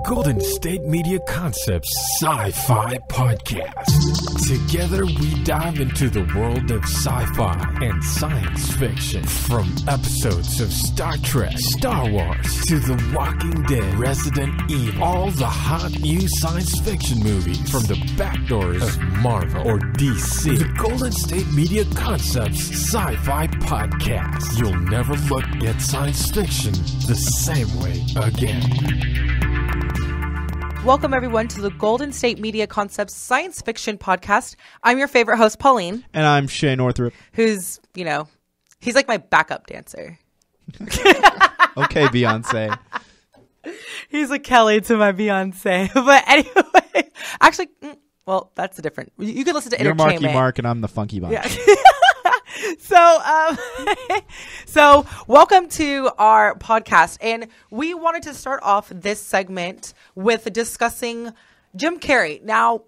Golden State Media Concepts Sci-Fi Podcast. Together we dive into the world of sci-fi and science fiction. From episodes of Star Trek, Star Wars, to The Walking Dead, Resident Evil, all the hot new science fiction movies from the back doors of Marvel or DC. The Golden State Media Concepts Sci-Fi Podcast. You'll never look at science fiction the same way again. Welcome, everyone, to the Golden State Media Concepts Science Fiction Podcast. I'm your favorite host, Pauline. And I'm Shay Northrup. Who's, he's like my backup dancer. Okay, Beyonce. He's like Kelly to my Beyonce. But anyway, actually, well, that's a different. You can listen to You're Entertainment. Marky Mark and I'm the Funky Bunch. Yeah. So welcome to our podcast. And we wanted to start off this segment with discussing Jim Carrey. Now,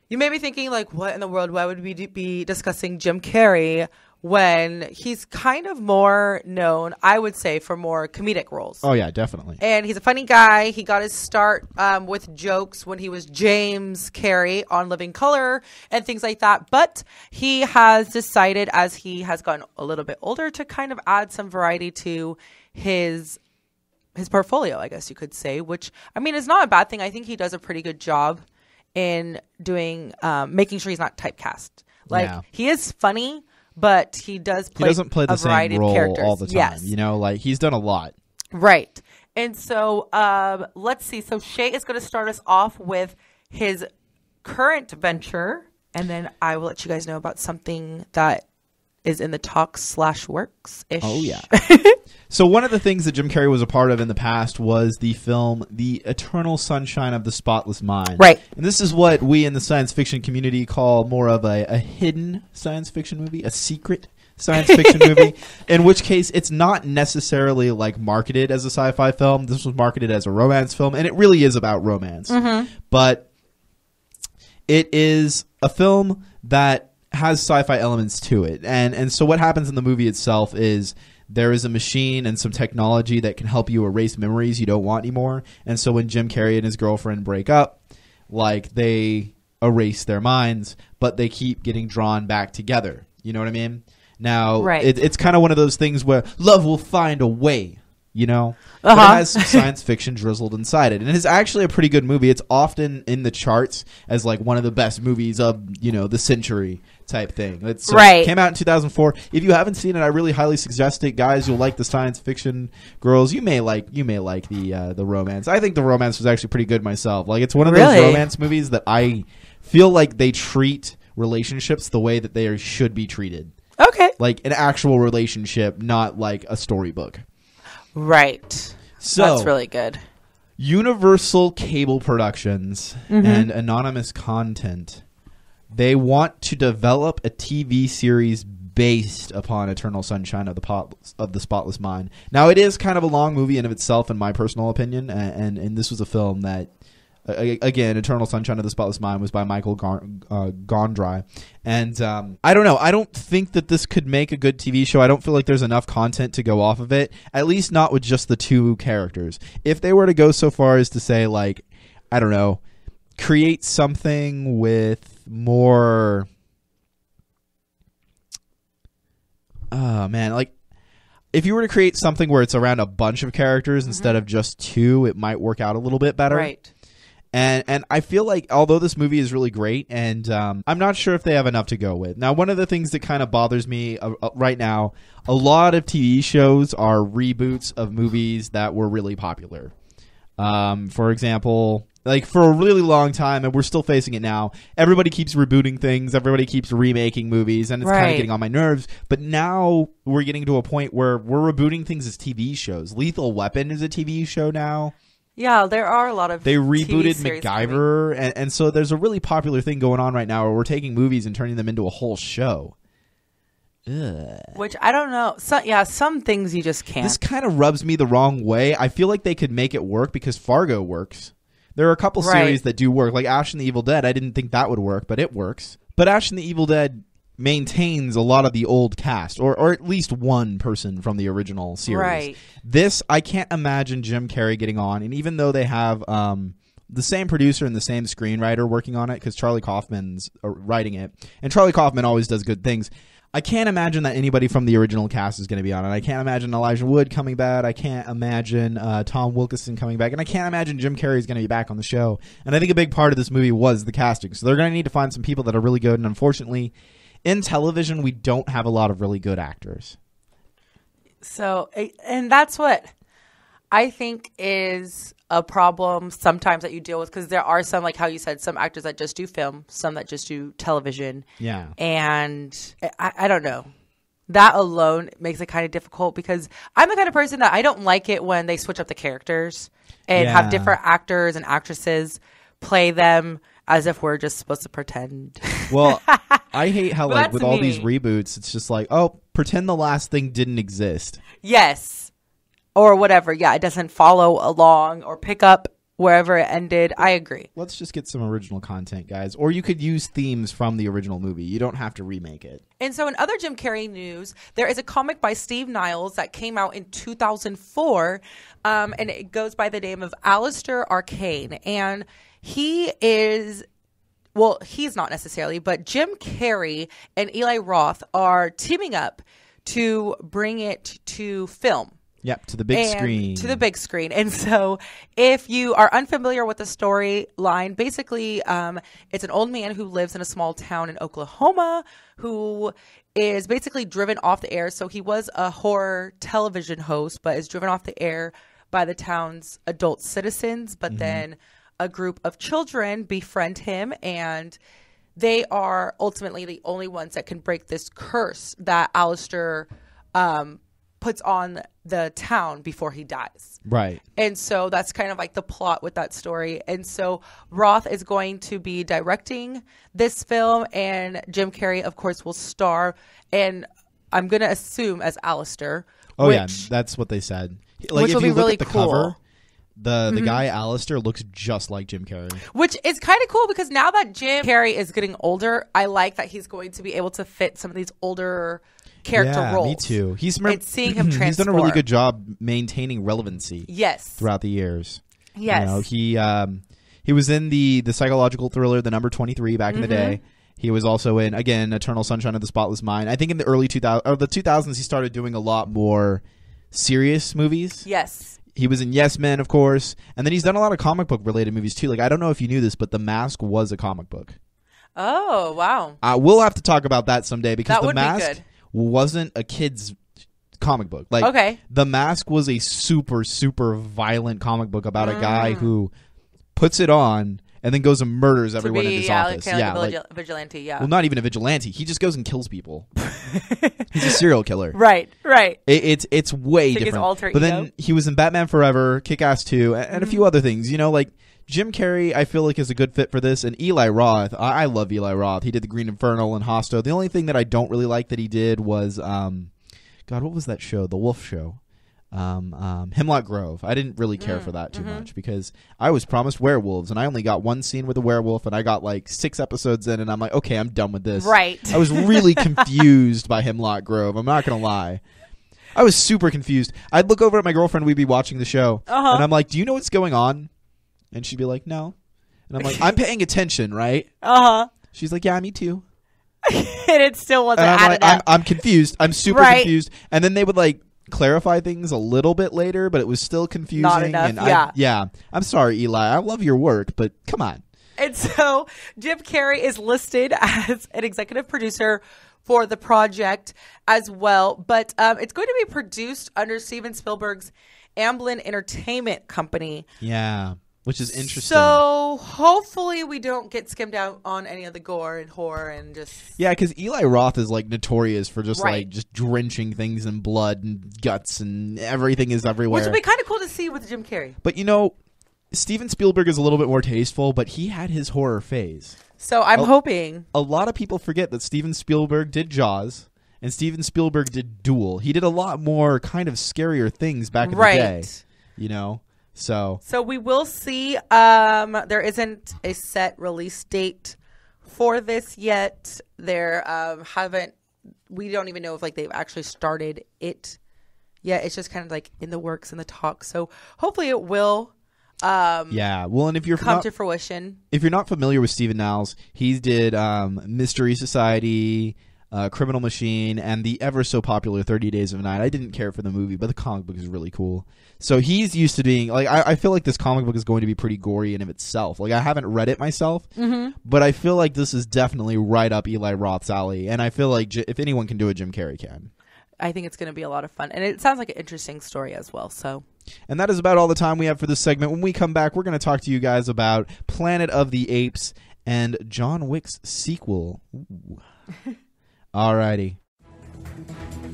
you may be thinking, like, what in the world? Why would we be discussing Jim Carrey when he's kind of more known, I would say, for more comedic roles? Oh, yeah, definitely. And he's a funny guy. He got his start with jokes when he was James Carrey on Living Color and things like that. But he has decided, as he has gotten a little bit older, to kind of add some variety to his portfolio, I guess you could say, which, I mean, is not a bad thing. I think he does a pretty good job in doing, making sure he's not typecast. He is funny, but he doesn't play the same role all the time. Yes. He's done a lot. Right. And so let's see. So Shay is going to start us off with his current venture, and then I will let you guys know about something that is in the talks/works-ish. Oh, yeah. So one of the things that Jim Carrey was a part of in the past was the film The Eternal Sunshine of the Spotless Mind. Right. And this is what we in the science fiction community call more of a hidden science fiction movie, a secret science fiction movie, in which case it's not necessarily like marketed as a sci-fi film. This was marketed as a romance film, and it really is about romance. Mm-hmm. But it is a film that has sci-fi elements to it. And so what happens in the movie itself is there is a machine and some technology that can help you erase memories you don't want anymore. And so when Jim Carrey and his girlfriend break up, they erase their minds, but they keep getting drawn back together. You know what I mean? Now, right. It's kind of one of those things where love will find a way, But it has some science fiction drizzled inside it. And it's actually a pretty good movie. It's often in the charts as one of the best movies of, the century type thing. It came out in 2004. If you haven't seen it, I really highly suggest it. Guys, you'll like the science fiction. Girls, you may like the romance. I think the romance was actually pretty good myself. It's one of those romance movies that I feel like they treat relationships the way that they should be treated. Okay. Like an actual relationship, not like a storybook. Right. So that's really good. Universal Cable Productions and Anonymous Content, they want to develop a TV series based upon Eternal Sunshine of the Spotless Mind. Now, it is kind of a long movie in of itself, in my personal opinion, and this was a film that, again, Eternal Sunshine of the Spotless Mind was by Michael Gondry. And I don't know. I don't think that this could make a good TV show. I don't feel like there's enough content to go off of it, at least not with just the two characters. If they were to go so far as to say, I don't know, create something with more... Oh, man. If you were to create something where it's around a bunch of characters instead of just two, it might work out a little bit better. Right. And I feel like although this movie is really great, and I'm not sure if they have enough to go with. Now, one of the things that kind of bothers me right now, a lot of TV shows are reboots of movies that were really popular. For example, for a really long time, and we're still facing it now, everybody keeps rebooting things, everybody keeps remaking movies, and it's kind of getting on my nerves. But now we're getting to a point where we're rebooting things as TV shows. Lethal Weapon is a TV show now. Yeah, there are a lot of They rebooted MacGyver, and so there's a really popular thing going on right now where we're taking movies and turning them into a whole show. Ugh. Which, I don't know. Some things you just can't. This kind of rubs me the wrong way. I feel like they could make it work because Fargo works. There are a couple series that do work, like Ash and the Evil Dead. I didn't think that would work, but it works. But Ash and the Evil Dead maintains a lot of the old cast, or at least one person from the original series. Right. This, I can't imagine Jim Carrey getting on, and even though they have the same producer and the same screenwriter working on it, because Charlie Kaufman's writing it, and Charlie Kaufman always does good things, I can't imagine that anybody from the original cast is going to be on it. I can't imagine Elijah Wood coming back. I can't imagine Tom Wilkinson coming back. And I can't imagine Jim Carrey is going to be back on the show. And I think a big part of this movie was the casting. So they're going to need to find some people that are really good. And unfortunately, in television, we don't have a lot of really good actors. So, and that's what I think is a problem sometimes that you deal with, because there are some, like how you said, some actors that just do film, some that just do television. Yeah. And I don't know. That alone makes it kind of difficult, because I'm the kind of person that I don't like it when they switch up the characters and have different actors and actresses play them as if we're just supposed to pretend. Well, I hate how, like, with all me. these reboots, it's just like, oh, pretend the last thing didn't exist. Yes. Or whatever. Yeah, it doesn't follow along or pick up wherever it ended. I agree. Let's just get some original content, guys. Or you could use themes from the original movie. You don't have to remake it. And so in other Jim Carrey news, there is a comic by Steve Niles that came out in 2004, and it goes by the name of Alistair Arcane. And he is... well, he's not necessarily, but Jim Carrey and Eli Roth are teaming up to bring it to film. Yep, to the big screen. To the big screen. And so if you are unfamiliar with the storyline, basically it's an old man who lives in a small town in Oklahoma who is basically driven off the air. So he was a horror television host, but is driven off the air by the town's adult citizens. But then a group of children befriend him, and they are ultimately the only ones that can break this curse that Alistair puts on the town before he dies. Right. And so that's kind of like the plot with that story. And so Roth is going to be directing this film, and Jim Carrey, of course, will star, and I'm going to assume as Alistair. Oh, yeah, that's what they said. Like, which if will you be look really at the cool. cover, the guy Alistair looks just like Jim Carrey. Which is kind of cool, because now that Jim Carrey is getting older, I like that he's going to be able to fit some of these older character roles. Me too. And seeing him transform. He's done a really good job maintaining relevancy. Yes. Throughout the years. Yes. You know, he was in the psychological thriller The Number 23 back in the day. He was also in, again, Eternal Sunshine of the Spotless Mind. I think in the early 2000s he started doing a lot more serious movies. Yes. He was in Yes Men, of course, and then he's done a lot of comic book related movies too. Like, I don't know if you knew this, but The Mask was a comic book. Oh, wow. We'll have to talk about that someday, because That The would be Mask good. wasn't a kid's comic book. Like, okay. The Mask was a super, super violent comic book about a guy who puts it on and then goes and murders everyone in his office. Like a vigilante, yeah. Well, not even a vigilante. He just goes and kills people. He's a serial killer. Right. It's way His different. alter But ego. then he was in Batman Forever, Kick-Ass 2, and a few other things. You know, like, Jim Carrey, I feel like, is a good fit for this. And Eli Roth, I love Eli Roth. He did The Green Inferno and Hosto. The only thing that I don't really like that he did was, God, what was that show? The Wolf Show. Hemlock Grove. I didn't really care for that too much, because I was promised werewolves, and I only got one scene with a werewolf, and I got like 6 episodes in, and I'm like, okay, I'm done with this. Right. I was really confused by Hemlock Grove. I'm not going to lie. I was super confused. I'd look over at my girlfriend. We'd be watching the show, and I'm like, do you know what's going on? And she'd be like, no. And I'm like, I'm paying attention, right? She's like, yeah, me too. And it still wasn't and added up. I'm confused. I'm super confused. And then they would like clarify things a little bit later, but it was still confusing. Not enough, and I'm sorry, Eli. I love your work, but come on. And so Jim Carrey is listed as an executive producer for the project as well. But it's going to be produced under Steven Spielberg's Amblin Entertainment Company. Yeah. Which is interesting. So hopefully we don't get skimmed out on any of the gore and horror and just... Yeah, because Eli Roth is like notorious for just like just drenching things in blood and guts, and everything is everywhere. Which would be kind of cool to see with Jim Carrey. But you know, Steven Spielberg is a little bit more tasteful, but he had his horror phase. So I'm hoping... A lot of people forget that Steven Spielberg did Jaws, and Steven Spielberg did Duel. He did a lot more kind of scarier things back in the day. You know? So we will see. There isn't a set release date for this yet. There we don't even know if like they've actually started it yet. It's just kind of like in the works and the talks. So hopefully it will. Well, and if you're come to fruition. If you're not familiar with Stephen Niles, he did Mystery Society, Criminal Machine, and the ever so popular 30 Days of Night. I didn't care for the movie, but the comic book is really cool. So he's used to being like, I feel like this comic book is going to be pretty gory in of itself. Like, I haven't read it myself, but I feel like this is definitely right up Eli Roth's alley, and I feel like if anyone can do it, Jim Carrey can. I think it's going to be a lot of fun, and it sounds like an interesting story as well. So, and that is about all the time we have for this segment. When we come back, we're going to talk to you guys about Planet of the Apes and John Wick's sequel. Alrighty.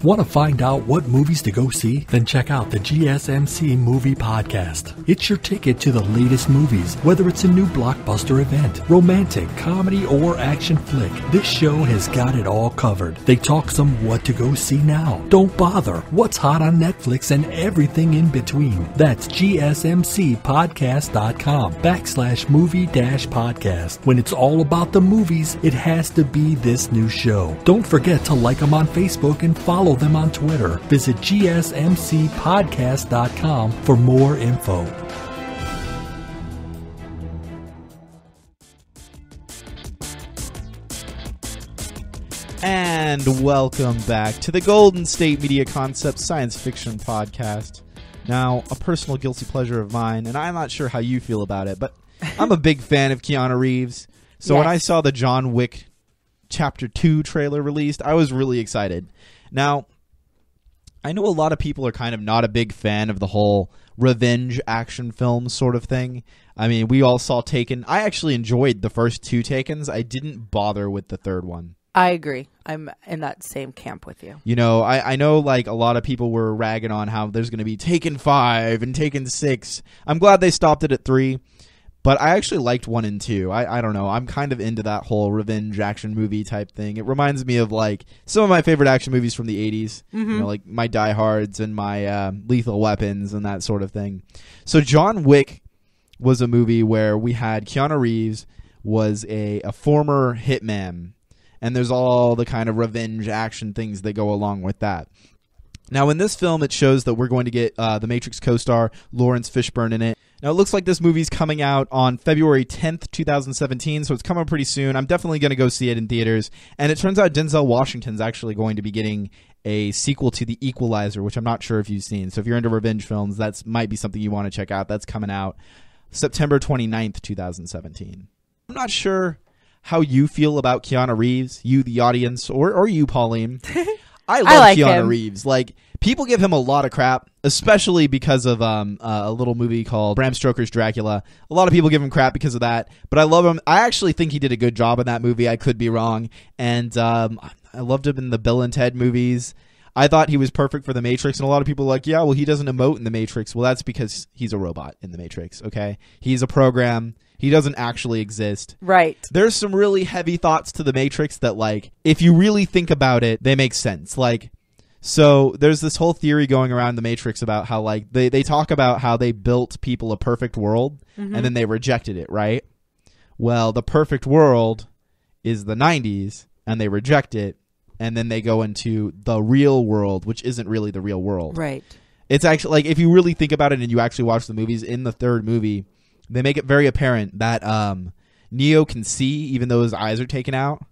Want to find out what movies to go see? Then check out the GSMC Movie Podcast. It's your ticket to the latest movies, whether it's a new blockbuster event, romantic, comedy, or action flick. This show has got it all covered. They talk some what to go see now. Don't bother. What's hot on Netflix and everything in between. That's gsmcpodcast.com/movie-podcast. When it's all about the movies, it has to be this new show. Don't forget to like them on Facebook and follow them on Twitter. Visit gsmcpodcast.com for more info. And welcome back to the Golden State Media Concept Science Fiction Podcast. Now, a personal guilty pleasure of mine, and I'm not sure how you feel about it, but I'm a big fan of Keanu Reeves. So when I saw the John Wick Chapter 2 trailer released, I was really excited. Now, I know a lot of people are kind of not a big fan of the whole revenge action film sort of thing. I mean, we all saw Taken. I actually enjoyed the first two Takens. I didn't bother with the third one. I agree. I'm in that same camp with you. You know, I know like a lot of people were ragging on how there's going to be Taken 5 and Taken 6. I'm glad they stopped it at 3. But I actually liked 1 and 2. I don't know. I'm kind of into that whole revenge action movie type thing. It reminds me of like some of my favorite action movies from the 80s. You know, like my Die Hards and my Lethal Weapons and that sort of thing. So John Wick was a movie where we had Keanu Reeves was a former hitman. And there's all the kind of revenge action things that go along with that. Now, in this film, it shows that we're going to get the Matrix co-star Lawrence Fishburne in it. Now, it looks like this movie's coming out on February 10th, 2017, so it's coming pretty soon. I'm definitely going to go see it in theaters. And it turns out Denzel Washington's actually going to be getting a sequel to The Equalizer, which I'm not sure if you've seen. So if you're into revenge films, that might be something you want to check out. That's coming out September 29th, 2017. I'm not sure how you feel about Keanu Reeves, you, the audience, or you, Pauline. I love like Keanu him. Reeves. Like, people give him a lot of crap, especially because of a little movie called Bram Stoker's Dracula. A lot of people give him crap because of that, but I love him. I actually think he did a good job in that movie. I could be wrong. And I loved him in the Bill and Ted movies. I thought he was perfect for The Matrix, and a lot of people are like, yeah, well, he doesn't emote in The Matrix. Well, that's because he's a robot in The Matrix, okay? He's a program. He doesn't actually exist. Right. There's some really heavy thoughts to The Matrix that, like, if you really think about it, they make sense. Like, so there's this whole theory going around The Matrix about how, like, they talk about how they built people a perfect world, and then they rejected it, right? Well, the perfect world is the 90s, and they reject it, and then they go into the real world, which isn't really the real world. Right. It's actually, like, if you really think about it and you actually watch the movies, in the third movie, they make it very apparent that Neo can see even though his eyes are taken out.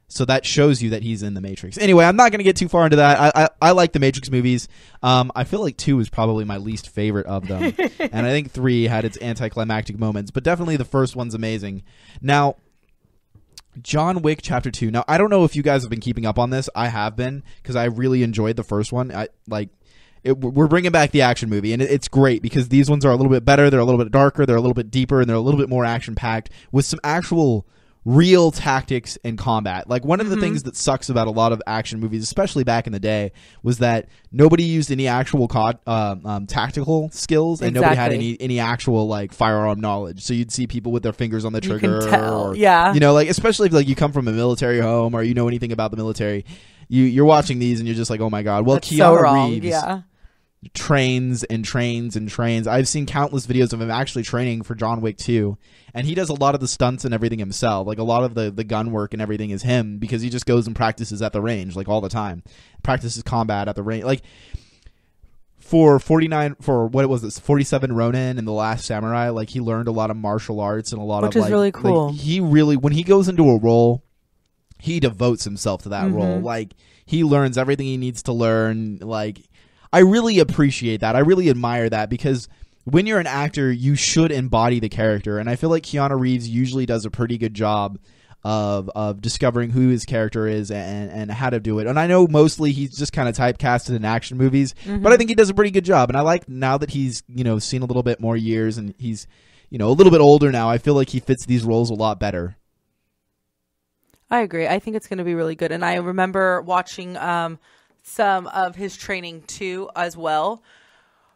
So that shows you that he's in the Matrix. Anyway, I'm not going to get too far into that. I like the Matrix movies. I feel like 2 is probably my least favorite of them. And I think 3 had its anticlimactic moments. But definitely the first one's amazing. Now, John Wick Chapter 2. Now, I don't know if you guys have been keeping up on this. I have been, because I really enjoyed the first one. We're bringing back the action movie, and it's great because these ones are a little bit better. They're a little bit darker. They're a little bit deeper, and they're a little bit more action-packed with some actual real tactics and combat. Like, one of the things that sucks about a lot of action movies, especially back in the day, was that nobody used any actual tactical skills, and nobody had any actual, like, firearm knowledge. So you'd see people with their fingers on the trigger. You can tell. Or, yeah. You know, like, especially if, like, you come from a military home or you know anything about the military, you're watching these and you're just like, oh my god. Well, That's Keanu so wrong. Reeves. Yeah. trains and trains and trains. I've seen countless videos of him actually training for John Wick 2, and he does a lot of the stunts and everything himself. Like a lot of the gun work and everything is him, because he just goes and practices at the range like all the time. Practices combat at the range. Like for 47 Ronin and The Last Samurai, like he learned a lot of martial arts and a lot Which of is really cool. Like, he really, when he goes into a role, he devotes himself to that role. Like he learns everything he needs to learn. Like I really appreciate that. I really admire that, because when you're an actor, you should embody the character. And I feel like Keanu Reeves usually does a pretty good job of discovering who his character is and how to do it. And I know mostly he's just kind of typecasted in action movies, but I think he does a pretty good job. And I like now that he's, seen a little bit more years and he's, a little bit older now, I feel like he fits these roles a lot better. I agree. I think it's going to be really good. And I remember watching some of his training too as well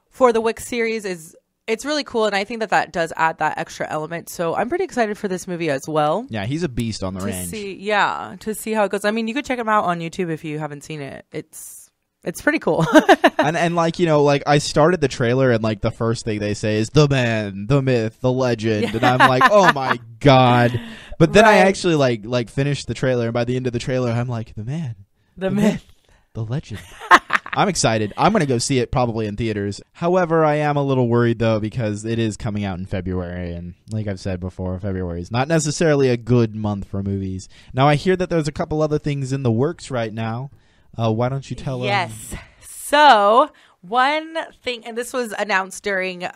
for the Wick series. It's really cool, and I think that does add that extra element. So I'm pretty excited for this movie as well. Yeah, he's a beast on the range. To see how it goes. I mean, you could check him out on YouTube if you haven't seen it. It's pretty cool. and I started the trailer, and like the first thing they say is the man, the myth, the legend, and I'm like, oh my god. But then I actually like finished the trailer, and by the end of the trailer, I'm like, the man, the myth, the legend. I'm excited. I'm going to go see it probably in theaters. However, I am a little worried, though, because it is coming out in February. And like I've said before, February is not necessarily a good month for movies. Now, I hear that there's a couple other things in the works right now. Why don't you tell us? Yes. So, one thing, and this was announced during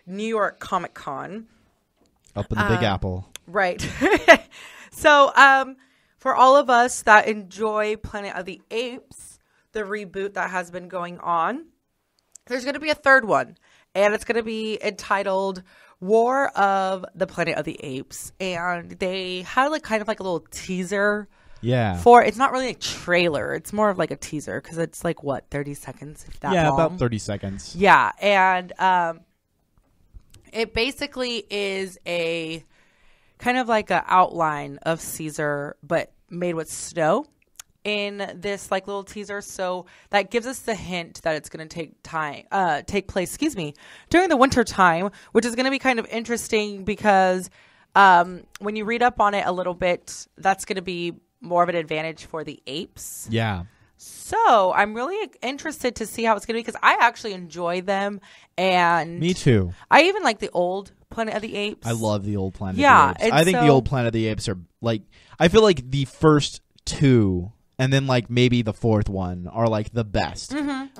New York Comic Con. Up in the Big Apple. Right. So, for all of us that enjoy Planet of the Apes, the reboot that has been going on, there's going to be a third one, and it's going to be entitled War of the Planet of the Apes. And they had kind of a little teaser. Yeah. It's not really a trailer. It's more of a teaser, because it's 30 seconds, if that long. Yeah, about 30 seconds. Yeah. And it basically is a kind of an outline of Caesar, but made with snow in this little teaser. So that gives us the hint that it's going to take place during the winter time, which is going to be kind of interesting, because when you read up on it a little bit, that's going to be more of an advantage for the apes. Yeah. So I'm really interested to see how it's going to be, because I actually enjoy them. And me too. I even like the old Planet of the Apes. I love the old Planet of the Apes. I think the old Planet of the Apes are I feel like the first two and then maybe the fourth one are the best.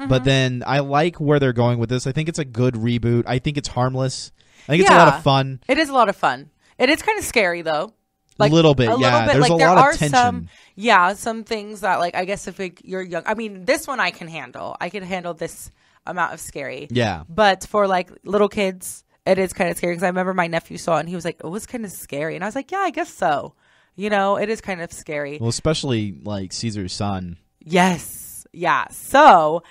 But then I like where they're going with this. I think it's a good reboot. I think it's harmless. I think it's a lot of fun. It is a lot of fun. It is kind of scary though. A little bit. There's a lot of tension. Some things that I guess if you're young, I mean, this one I can handle. I can handle this amount of scary. Yeah. But for little kids, it is kind of scary, because I remember my nephew saw it and he was like, it was kind of scary. And I was like, yeah, I guess so. It is kind of scary. Well, especially Caesar's son. Yes. Yeah. So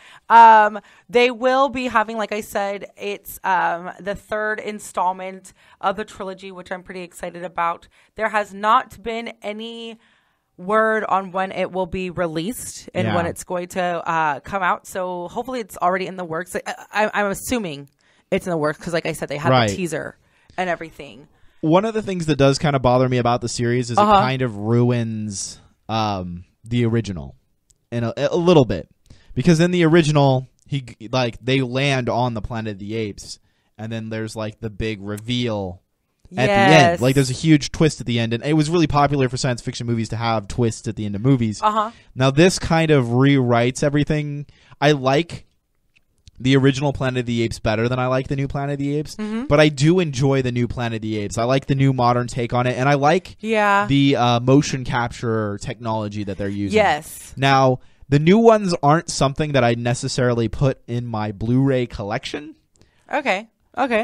they will be having, like I said, it's the third installment of the trilogy, which I'm pretty excited about. There has not been any word on when it will be released and when it's going to come out. So hopefully it's already in the works. I'm assuming it's in the works, because like I said, they have a teaser and everything. One of the things that does kind of bother me about the series is it kind of ruins the original in a little bit, because in the original they land on the Planet of the Apes, and then there's the big reveal at the end. There's a huge twist at the end, and it was really popular for science fiction movies to have twists at the end of movies. Now this kind of rewrites everything. I like the original Planet of the Apes better than I like the new Planet of the Apes, but I do enjoy the new Planet of the Apes. I like the new modern take on it, and I like the motion capture technology that they're using. Yes. Now, the new ones aren't something that I necessarily put in my Blu-ray collection. Okay.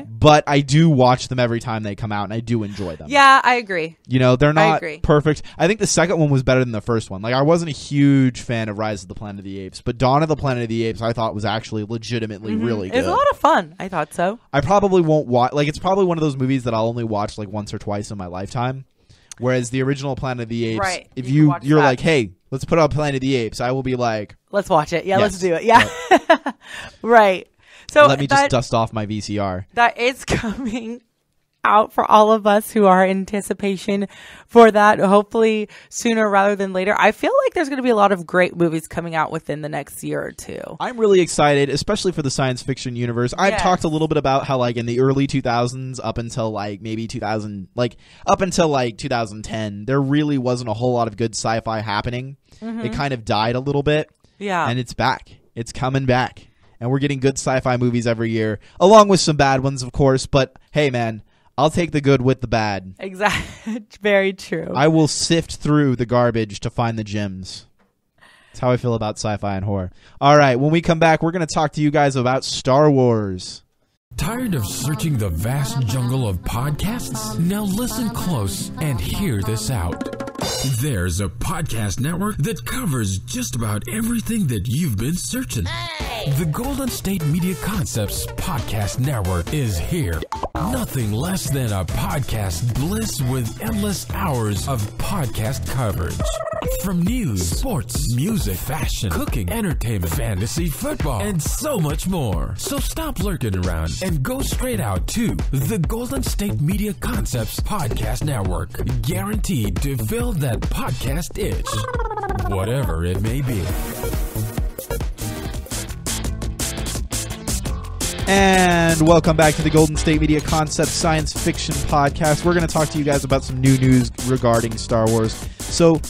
But I do watch them every time they come out, and I do enjoy them. Yeah, I agree. They're not perfect. I think the second one was better than the first one. I wasn't a huge fan of Rise of the Planet of the Apes, but Dawn of the Planet of the Apes I thought was actually legitimately really good. It's a lot of fun. I thought so. I probably won't watch. It's probably one of those movies that I'll only watch once or twice in my lifetime. Whereas the original Planet of the Apes, if you're like, hey, let's put on Planet of the Apes, I will be like, let's watch it. Yeah, yes. let's do it. Yeah. Right. So let me just dust off my VCR. That is coming out for all of us who are in anticipation for that, hopefully sooner rather than later. I feel like there's going to be a lot of great movies coming out within the next year or two. I'm really excited, especially for the science fiction universe. I've talked a little bit about how, like, in the early 2000s up until like maybe 2000, like up until like 2010, there really wasn't a whole lot of good sci-fi happening. It kind of died a little bit. Yeah. And it's back. It's coming back. And we're getting good sci-fi movies every year, along with some bad ones, of course. But hey, man, I'll take the good with the bad. Exactly. Very true. I will sift through the garbage to find the gems. That's how I feel about sci-fi and horror. All right, when we come back, we're going to talk to you guys about Star Wars. Tired of searching the vast jungle of podcasts? Now listen close and hear this out. There's a podcast network that covers just about everything that you've been searching. The Golden State Media Concepts Podcast Network is here. Nothing less than a podcast bliss with endless hours of podcast coverage. From news, sports, music, fashion, cooking, entertainment, fantasy, football, and so much more. So stop lurking around and go straight out to the Golden State Media Concepts Podcast Network. Guaranteed to fill that podcast itch, whatever it may be. And welcome back to the Golden State Media Concept Science Fiction Podcast. We're going to talk to you guys about some new news regarding Star Wars. So,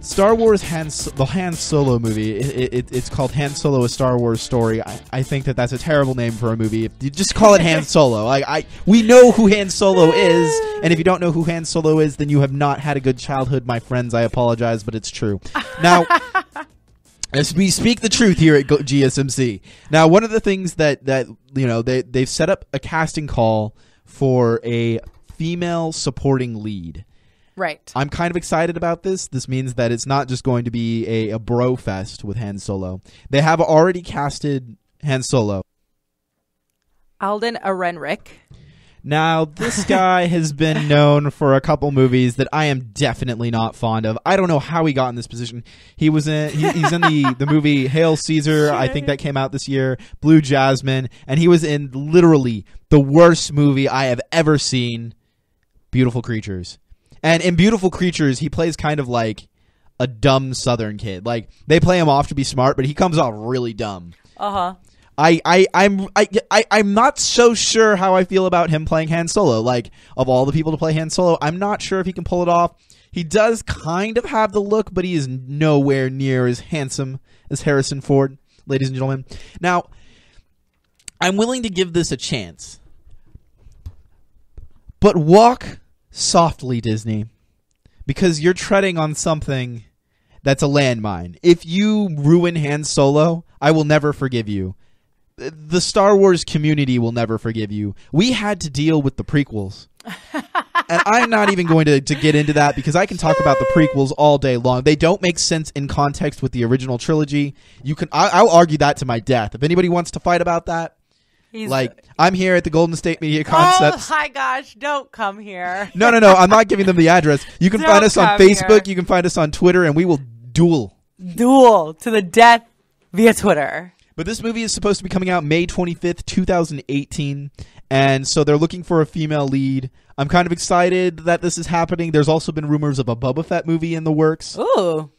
Star Wars the Han Solo movie, it's called Han Solo, A Star Wars Story. I think that's a terrible name for a movie. If you just call it Han Solo. We know who Han Solo is, and if you don't know who Han Solo is, then you have not had a good childhood, my friends. I apologize, but it's true. Now, as we speak the truth here at GSMC. Now, one of the things that you know, they've set up a casting call for a female supporting lead. Right. I'm kind of excited about this. This means that it's not just going to be a bro fest with Han Solo. They have already casted Han Solo. Alden Ehrenreich. Now, this guy has been known for a couple movies that I am definitely not fond of. I don't know how he got in this position. He's in the movie Hail Caesar. I think that came out this year. Blue Jasmine. And he was in literally the worst movie I have ever seen, Beautiful Creatures. And in Beautiful Creatures, he plays kind of like a dumb Southern kid. Like, they play him off to be smart, but he comes off really dumb. Uh-huh. I'm not so sure how I feel about him playing Han Solo. Like, of all the people to play Han Solo, I'm not sure if he can pull it off. He does kind of have the look, but he is nowhere near as handsome as Harrison Ford, ladies and gentlemen. Now, I'm willing to give this a chance. But walk softly, Disney, because you're treading on something that's a landmine. If you ruin Han Solo, I will never forgive you. The Star Wars community will never forgive you. We had to deal with the prequels. And I'm not even going to get into that because I can talk about the prequels all day long. They don't make sense in context with the original trilogy. I'll argue that to my death. If anybody wants to fight about that, I'm here at the Golden State Media Concepts. Oh my gosh, don't come here. No, I'm not giving them the address. You can find us on Facebook, you can find us on Twitter, and we will duel to the death via Twitter. But this movie is supposed to be coming out May 25th, 2018, and so they're looking for a female lead. I'm kind of excited that this is happening. There's also been rumors of a Boba Fett movie in the works. Ooh.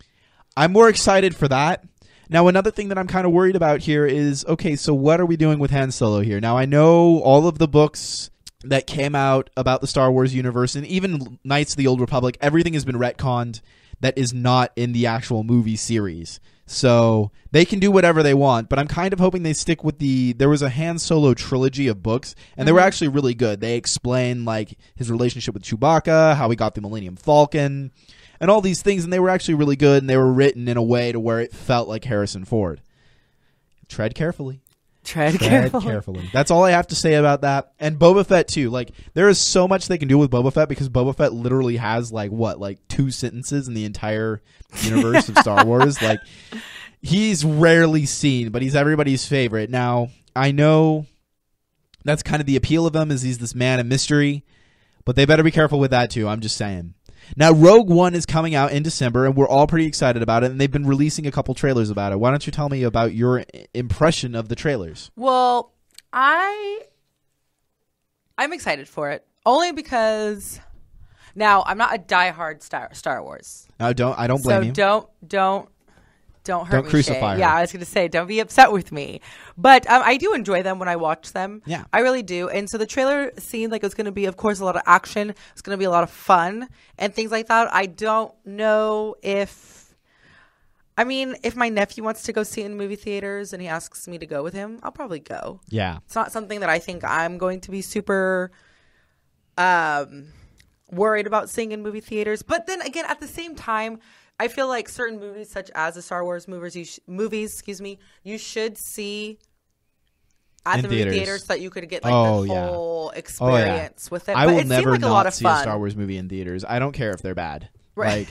I'm more excited for that. Now, another thing that I'm kind of worried about here is, okay, so what are we doing with Han Solo here? Now, I know all of the books that came out about the Star Wars universe, and even Knights of the Old Republic, everything has been retconned that is not in the actual movie series. So they can do whatever they want, but I'm kind of hoping they stick with there was a Han Solo trilogy of books, and they were actually really good. They explain, like, his relationship with Chewbacca, how he got the Millennium Falcon, and all these things, and they were actually really good, and they were written in a way to where it felt like Harrison Ford. Tread carefully. Tread carefully. That's all I have to say about that. And Boba Fett, too. Like, there is so much they can do with Boba Fett because Boba Fett literally has, like 2 sentences in the entire universe of Star Wars. Like, he's rarely seen, but he's everybody's favorite. Now, I know that's kind of the appeal of him, is he's this man of mystery, but they better be careful with that, too. I'm just saying. Now, Rogue One is coming out in December, and we're all pretty excited about it, and they've been releasing a couple trailers about it. Why don't you tell me about your impression of the trailers? Well, I'm excited for it, only because now I'm not a diehard Star Wars. I don't blame you. So don't hurt me, crucify Shay. her. Yeah, I was going to say, don't be upset with me. But I do enjoy them when I watch them. Yeah. I really do. And so the trailer seemed like it was going to be, of course, a lot of action. It's going to be a lot of fun and things like that. I don't know if my nephew wants to go see it in movie theaters and he asks me to go with him, I'll probably go. Yeah. It's not something that I think I'm going to be super worried about seeing in movie theaters. But then again, at the same time, I feel like certain movies, such as the Star Wars movies, you should see at the movie theaters so that you could get the whole experience with it. I but will it never seemed like a lot not of see fun. a Star Wars movie in theaters. I don't care if they're bad. Right.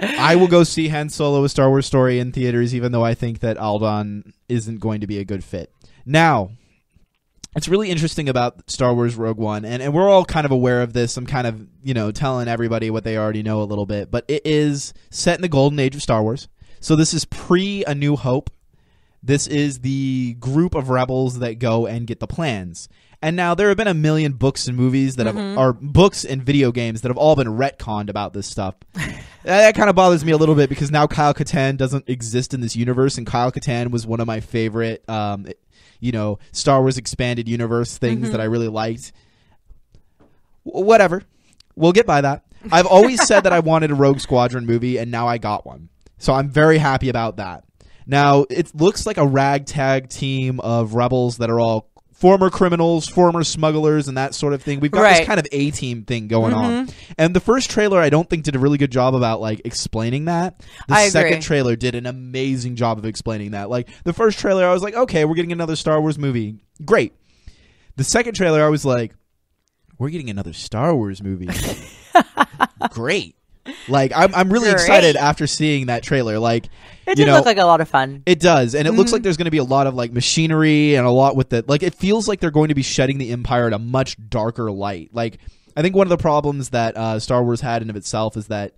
I will go see Han Solo: A Star Wars Story in theaters, even though I think that Alden isn't going to be a good fit. Now, it's really interesting about Star Wars Rogue One, and we're all kind of aware of this. I'm kind of, telling everybody what they already know a little bit, but it is set in the golden age of Star Wars. So this is pre A New Hope. This is the group of rebels that go and get the plans. And now there have been a million books and movies that are books and video games that have all been retconned about this stuff. That kind of bothers me a little bit because now Kyle Katarn doesn't exist in this universe, and Kyle Katarn was one of my favorite Star Wars expanded universe things that I really liked. Whatever. We'll get by that. I've always said that I wanted a Rogue Squadron movie, and now I got one. So I'm very happy about that. Now, it looks like a ragtag team of rebels that are all former criminals, former smugglers, and that sort of thing. We've got this kind of A-team thing going on. And the first trailer, I don't think did a really good job about explaining that. The second trailer did an amazing job of explaining that. Like the first trailer, I was like, okay, we're getting another Star Wars movie. Great. The second trailer, I was like, we're getting another Star Wars movie. Great. I'm really excited after seeing that trailer. It did look like a lot of fun. It does, and it looks like there's going to be a lot of machinery and a lot with the it feels like they're going to be shedding the Empire in a much darker light. I think one of the problems that Star Wars had in of itself is that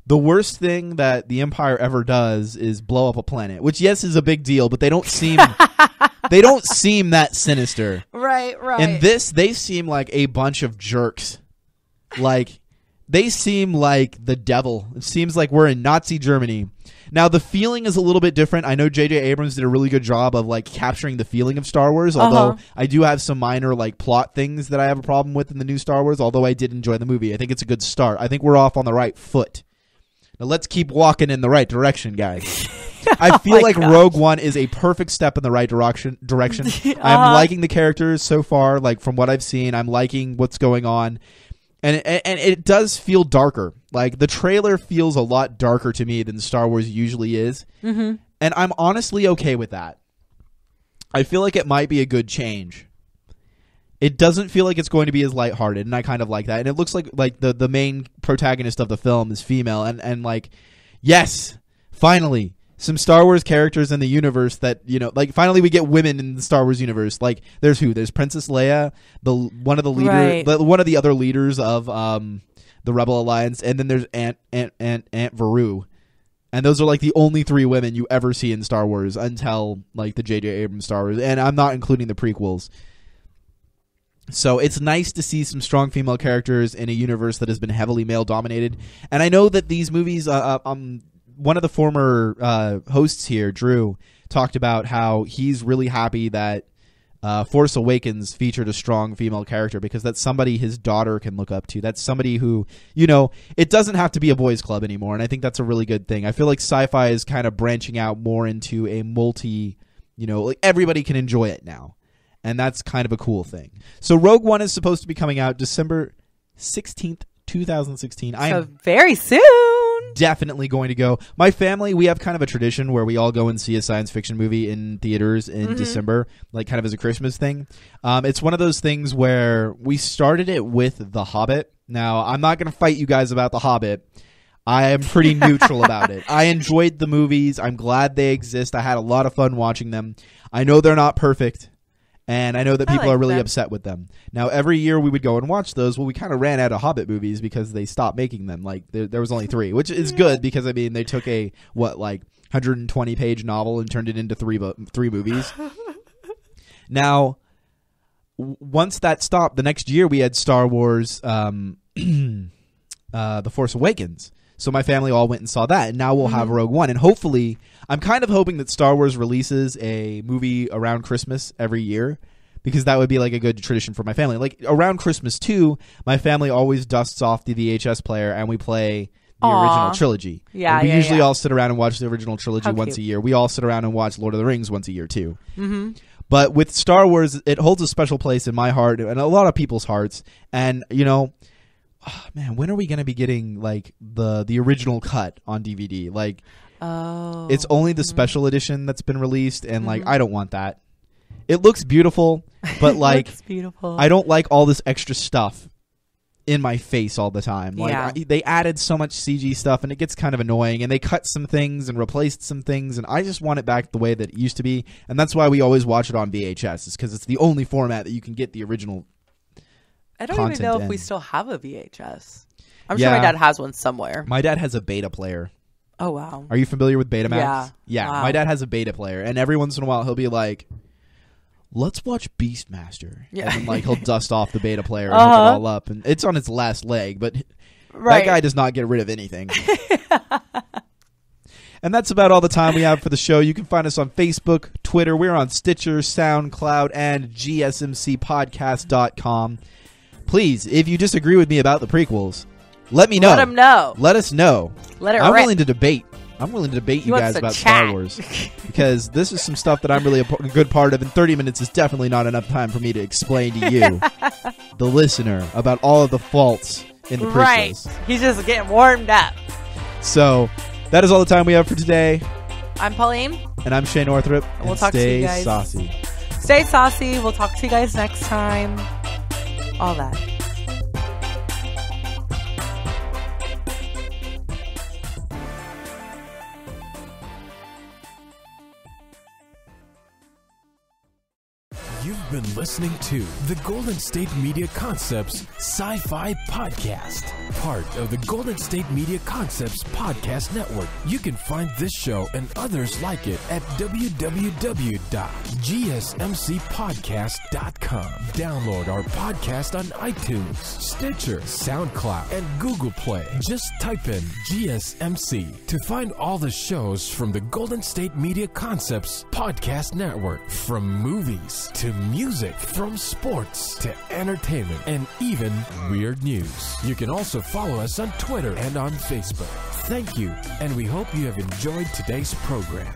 the worst thing that the Empire ever does is blow up a planet, which yes is a big deal, but they don't seem that sinister. Right. And they seem like a bunch of jerks. They seem like the devil. It seems like we're in Nazi Germany. Now, the feeling is a little bit different. I know J.J. Abrams did a really good job of capturing the feeling of Star Wars, although I do have some minor plot things that I have a problem with in the new Star Wars, although I did enjoy the movie. I think it's a good start. I think we're off on the right foot. Now, let's keep walking in the right direction, guys. I feel like Rogue One is a perfect step in the right direction. I'm liking the characters so far, from what I've seen. I'm liking what's going on. And it does feel darker. The trailer feels a lot darker to me than Star Wars usually is. And I'm honestly okay with that. I feel like it might be a good change. It doesn't feel like it's going to be as lighthearted, and I kind of like that. And it looks like the main protagonist of the film is female. And yes, finally, some Star Wars characters in the universe that, finally we get women in the Star Wars universe. There's who? There's Princess Leia, one of the other leaders of the Rebel Alliance, and then there's Aunt Veru. And those are the only three women you ever see in Star Wars until the J.J. Abrams Star Wars, and I'm not including the prequels. So it's nice to see some strong female characters in a universe that has been heavily male dominated. And I know that these movies one of the former hosts here, Drew, talked about how he's really happy that Force Awakens featured a strong female character because that's somebody his daughter can look up to. That's somebody who, it doesn't have to be a boys' club anymore, and I think that's a really good thing. I feel like sci-fi is kind of branching out more into a multi, everybody can enjoy it now, and that's kind of a cool thing. So Rogue One is supposed to be coming out December 16th, 2016. So very soon. Definitely going to go. My family, we have kind of a tradition where we all go and see a science fiction movie in theaters in December, kind of as a Christmas thing. It's one of those things where we started it with The Hobbit. Now, I'm not going to fight you guys about The Hobbit. I am pretty neutral about it. I enjoyed the movies. I'm glad they exist. I had a lot of fun watching them. I know they're not perfect. And I know that people like are really them. upset with them. Now, every year we would go and watch those. Well, we kind of ran out of Hobbit movies because they stopped making them. Like, there was only 3, which is good because, I mean, they took a, 120-page novel and turned it into 3 movies. Now, once that stopped, the next year we had Star Wars, The Force Awakens. So my family all went and saw that, and now we'll have Rogue One. And hopefully, I'm kind of hoping that Star Wars releases a movie around Christmas every year, because that would be like a good tradition for my family. Like around Christmas too, my family always dusts off the VHS player and we play the original trilogy. Yeah, and we usually all sit around and watch the original trilogy once cute. a year. We all sit around and watch Lord of the Rings once a year too. Mm-hmm. But with Star Wars, it holds a special place in my heart and a lot of people's hearts. And man, when are we going to be getting like the original cut on DVD? Like, it's only the special edition that's been released, and like I don't want that. It looks beautiful, but like beautiful. I don't like all this extra stuff in my face all the time. Like they added so much CG stuff, and it gets kind of annoying. And they cut some things and replaced some things, and I just want it back the way that it used to be. And that's why we always watch it on VHS, is because it's the only format that you can get the original. I don't even know if we still have a VHS. I'm sure my dad has one somewhere. My dad has a beta player. Oh, wow. Are you familiar with Betamax? Yeah. Wow. My dad has a beta player, and every once in a while he'll be like, let's watch Beastmaster. Yeah. And then, like, he'll dust off the beta player and hook it all up. And it's on its last leg, but that guy does not get rid of anything. And that's about all the time we have for the show. You can find us on Facebook, Twitter. We're on Stitcher, SoundCloud, and GSMCpodcast.com. Please, if you disagree with me about the prequels, let me know. Let them know. Let us know. I'm rip. willing to debate. I'm willing to debate you guys about Star Wars. Because this is some stuff that I'm really a good part of, and 30 minutes is definitely not enough time for me to explain to you, the listener, about all of the faults in the prequels. Right. He's just getting warmed up. So, that is all the time we have for today. I'm Pauline. And I'm Shay Northrup. We'll talk to you guys. Stay saucy. Stay saucy. We'll talk to you guys next time. All that. You've been listening to the Golden State Media Concepts Sci-Fi Podcast, part of the Golden State Media Concepts Podcast Network. You can find this show and others like it at www.gsmcpodcast.com. Download our podcast on iTunes, Stitcher, SoundCloud, and Google Play. Just type in GSMC to find all the shows from the Golden State Media Concepts Podcast Network, from movies to music, from sports to entertainment, and even weird news. You can also follow us on Twitter and on Facebook. Thank you, and we hope you have enjoyed today's program.